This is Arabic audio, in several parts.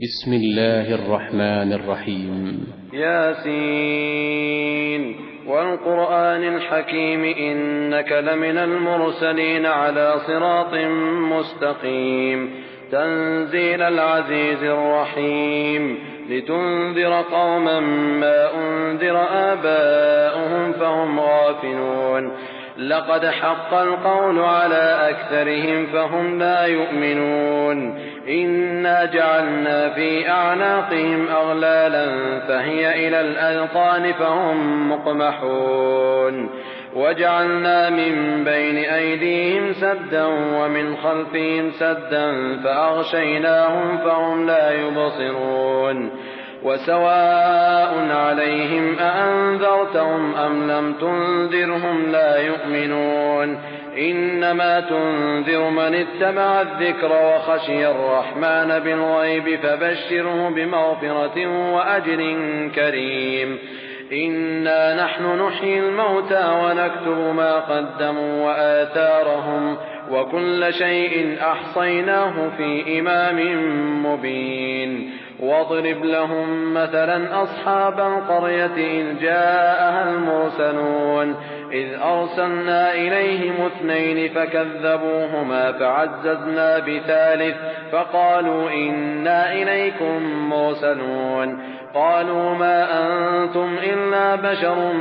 بسم الله الرحمن الرحيم. ياسين والقرآن الحكيم إنك لمن المرسلين على صراط مستقيم تنزيل العزيز الرحيم لتنذر قوما ما أنذر آباؤهم فهم غافلون لقد حق القول على أكثرهم فهم لا يؤمنون إنا جعلنا في أعناقهم أغلالا فهي إلى الأذقان فهم مقمحون وجعلنا من بين أيديهم سدا ومن خلفهم سدا فأغشيناهم فهم لا يبصرون وسواء عليهم أأنذرتهم أم لم تنذرهم لا يؤمنون إنما تنذر من اتبع الذكر وخشي الرحمن بالغيب فبشره بمغفرة وأجر كريم إنا نحن نحيي الموتى ونكتب ما قدموا وآثارهم وكل شيء أحصيناه في إمام مبين واضرب لهم مثلا أصحاب القرية إذ جاءها المرسلون إذ أرسلنا إليهم 2 فكذبوهما فعززنا بثالث فقالوا إنا إليكم مرسلون قالوا ما أنتم إلا بشر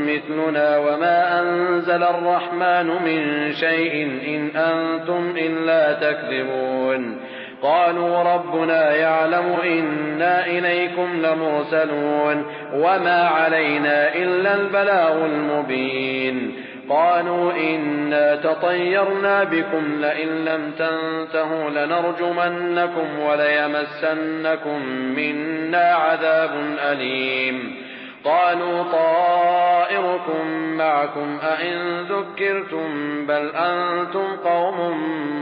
مثلنا وما أنزل الرحمن من شيء إن أنتم إلا تكذبون قالوا ربنا يعلم إنا إليكم لمرسلون وما علينا إلا البلاغ المبين قالوا إنا تطيرنا بكم لئن لم تنتهوا لنرجمنكم وليمسنكم منا عذاب أليم قالوا طائركم معكم أئن ذكرتم بل أنتم قوم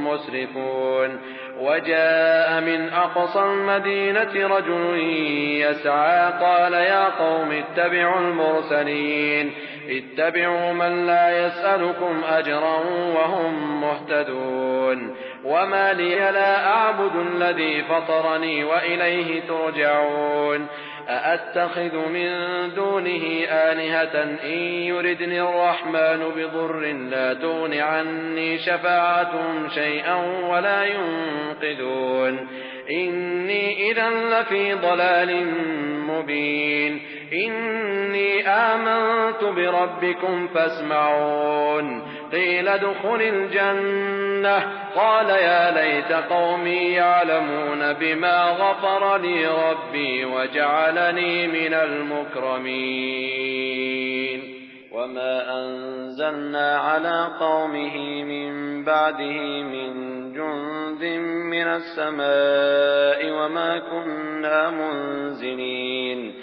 مسرفون وجاء من أقصى المدينة رجل يسعى قال يا قوم اتبعوا المرسلين اتبعوا من لا يسألكم أجرا وهم مهتدون وما لي لا أعبد الذي فطرني وإليه ترجعون أأتخذ من دونه آلهة إن يردني الرحمن بضر لا تغن عني شفاعتهم شيئا ولا ينقذون إني إذا لفي ضلال مبين إني آمنت بربكم فاسمعون قيل ادخل الجنة قال يا ليت قومي يعلمون بما غفر لي ربي وجعلني من المكرمين وما أنزلنا على قومه من بعده من جند من السماء وما كنا منزلين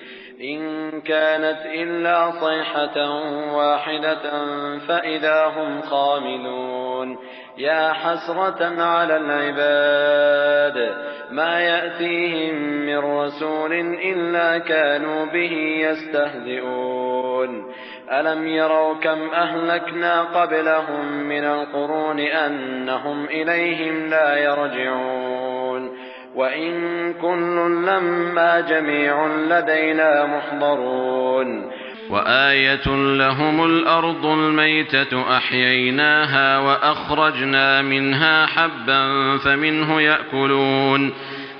إن كانت إلا صيحة واحدة فإذا هم خامدون يا حسرة على العباد ما يأتيهم من رسول إلا كانوا به يستهزئون ألم يروا كم أهلكنا قبلهم من القرون أنهم إليهم لا يرجعون وإن كل لما جميع لدينا محضرون وآية لهم الأرض الميتة أحييناها وأخرجنا منها حبا فمنه يأكلون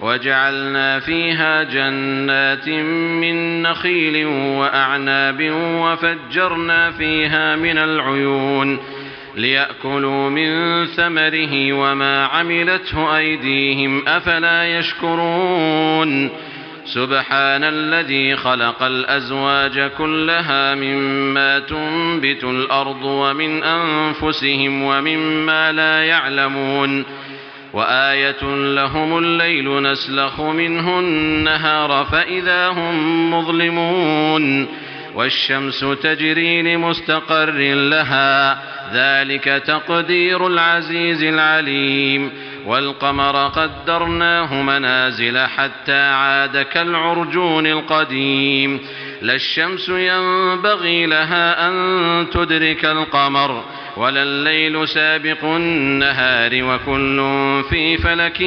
وجعلنا فيها جنات من نخيل وأعناب وفجرنا فيها من العيون ليأكلوا من ثمره وما عملته أيديهم أفلا يشكرون سبحان الذي خلق الأزواج كلها مما تنبت الأرض ومن أنفسهم ومما لا يعلمون وآية لهم الليل نسلخ منه النهار فإذا هم مظلمون والشمس تجري لمستقر لها ذلك تقدير العزيز العليم والقمر قدرناه منازل حتى عاد كالعرجون القديم لا الشمس ينبغي لها أن تدرك القمر ولا الليل سابق النهار وكل في فلك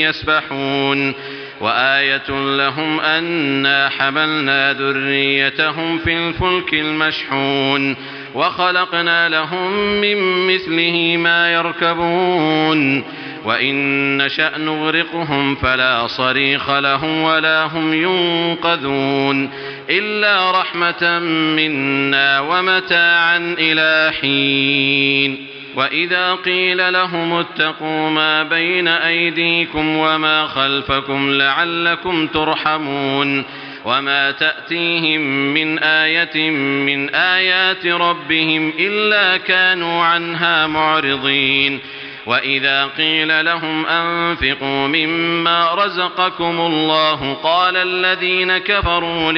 يسبحون وآية لهم أنا حملنا ذريتهم في الفلك المشحون وخلقنا لهم من مثله ما يركبون وإن نشأ نغرقهم فلا صريخ لهم ولا هم ينقذون إلا رحمة منا ومتاعا إلى حين. وإذا قيل لهم اتقوا ما بين أيديكم وما خلفكم لعلكم ترحمون وما تأتيهم من آية من آيات ربهم إلا كانوا عنها معرضين. وإذا قيل لهم أنفقوا مما رزقكم الله قال الذين كفروا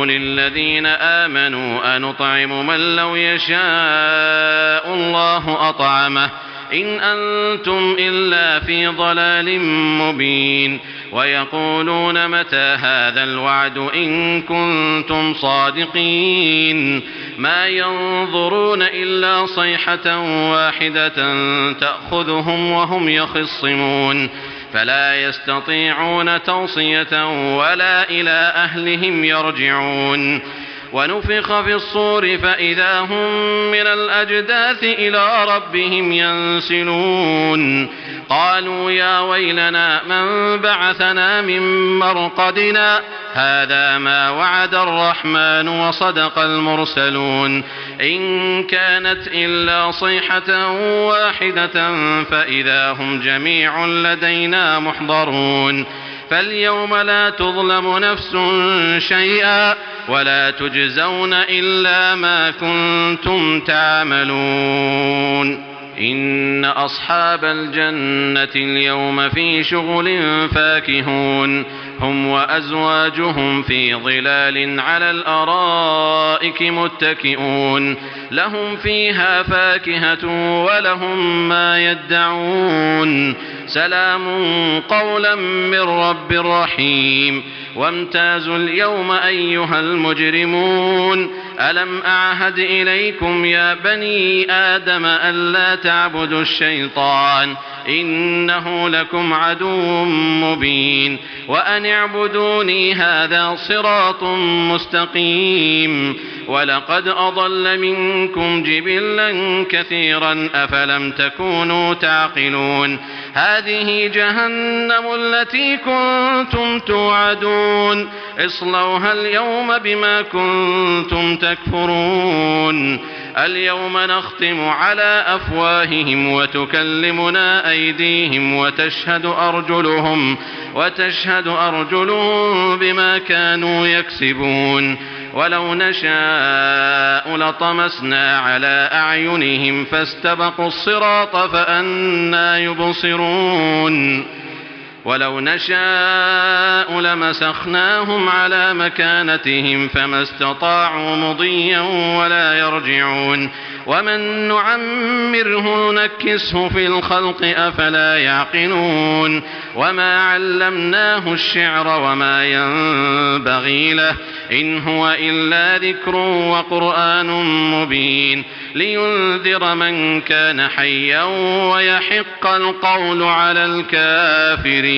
للذين آمنوا أنطعم من لو يشاء الله أطعمه إن أنتم إلا في ضلال مبين. ويقولون متى هذا الوعد إن كنتم صادقين ما ينظرون إلا صيحة واحدة تأخذهم وهم يخصمون فلا يستطيعون توصية ولا إلى أهلهم يرجعون. ونفخ في الصور فإذا هم من الأجداث إلى ربهم ينسلون قالوا يا ويلنا من بعثنا من مرقدنا هذا ما وعد الرحمن وصدق المرسلون إن كانت إلا صيحة واحدة فإذا هم جميع لدينا محضرون. فاليوم لا تظلم نفس شيئا ولا تجزون إلا ما كنتم تعملون. إن أصحاب الجنة اليوم في شغل فاكهون هم وأزواجهم في ظلال على الأرائك متكئون لهم فيها فاكهة ولهم ما يدعون سلام قولا من رب رحيم. وامتازوا اليوم أيها المجرمون ألم أعهد إليكم يا بني آدم ألا تعبدوا الشيطان إنه لكم عدو مبين وأن اعبدوني هذا صراط مستقيم. ولقد أضل منكم جبلا كثيرا أفلم تكونوا تعقلون هذه جهنم التي كنتم توعدون اصلوها اليوم بما كنتم تكفرون. اليوم نختم على أفواههم وتكلمنا أيديهم وتشهد أرجلهم بما كانوا يكسبون. ولو نشاء لطمسنا على أعينهم فاستبقوا الصراط فأنى يبصرون. ولو نشاء لمسخناهم على مكانتهم فما استطاعوا مضيا ولا يرجعون. ومن نعمره نكسه في الخلق أفلا يعقلون. وما علمناه الشعر وما ينبغي له إن هو إلا ذكر وقرآن مبين لينذر من كان حيا ويحق القول على الكافرين.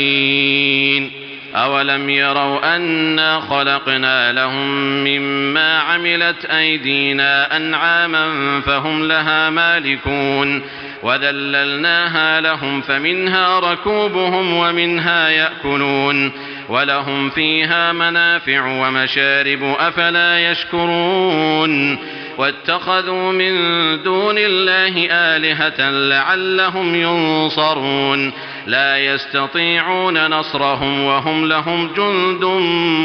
أولم يروا أنا خلقنا لهم مما عملت أيدينا أنعاما فهم لها مالكون وذللناها لهم فمنها ركوبهم ومنها يأكلون ولهم فيها منافع ومشارب أفلا يشكرون. واتخذوا من دون الله آلهة لعلهم ينصرون لا يستطيعون نصرهم وهم لهم جند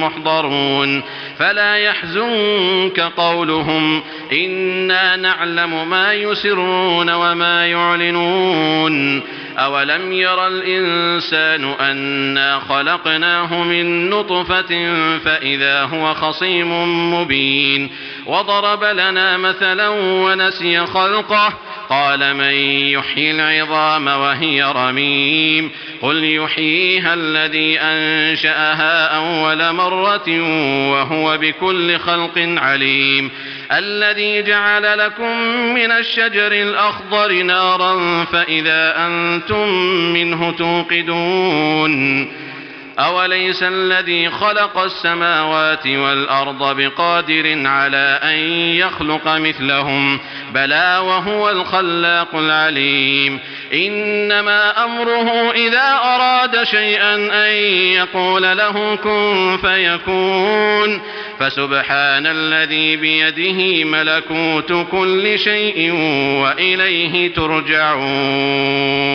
محضرون. فلا يحزنك قولهم إنا نعلم ما يسرون وما يعلنون. أولم ير الإنسان أنا خلقناه من نطفة فإذا هو خصيم مبين وضرب لنا مثلا ونسي خلقه قال من يحيي العظام وهي رميم قل يحييها الذي أنشأها أول مرة وهو بكل خلق عليم. الذي جعل لكم من الشجر الأخضر نارا فإذا أنتم منه توقدون أوليس الذي خلق السماوات والأرض بقادر على أن يخلق مثلهم بلى وهو الخلاق العليم إنما أمره إذا أراد شيئا أن يقول له كن فيكون فسبحان الذي بيده ملكوت كل شيء وإليه ترجعون.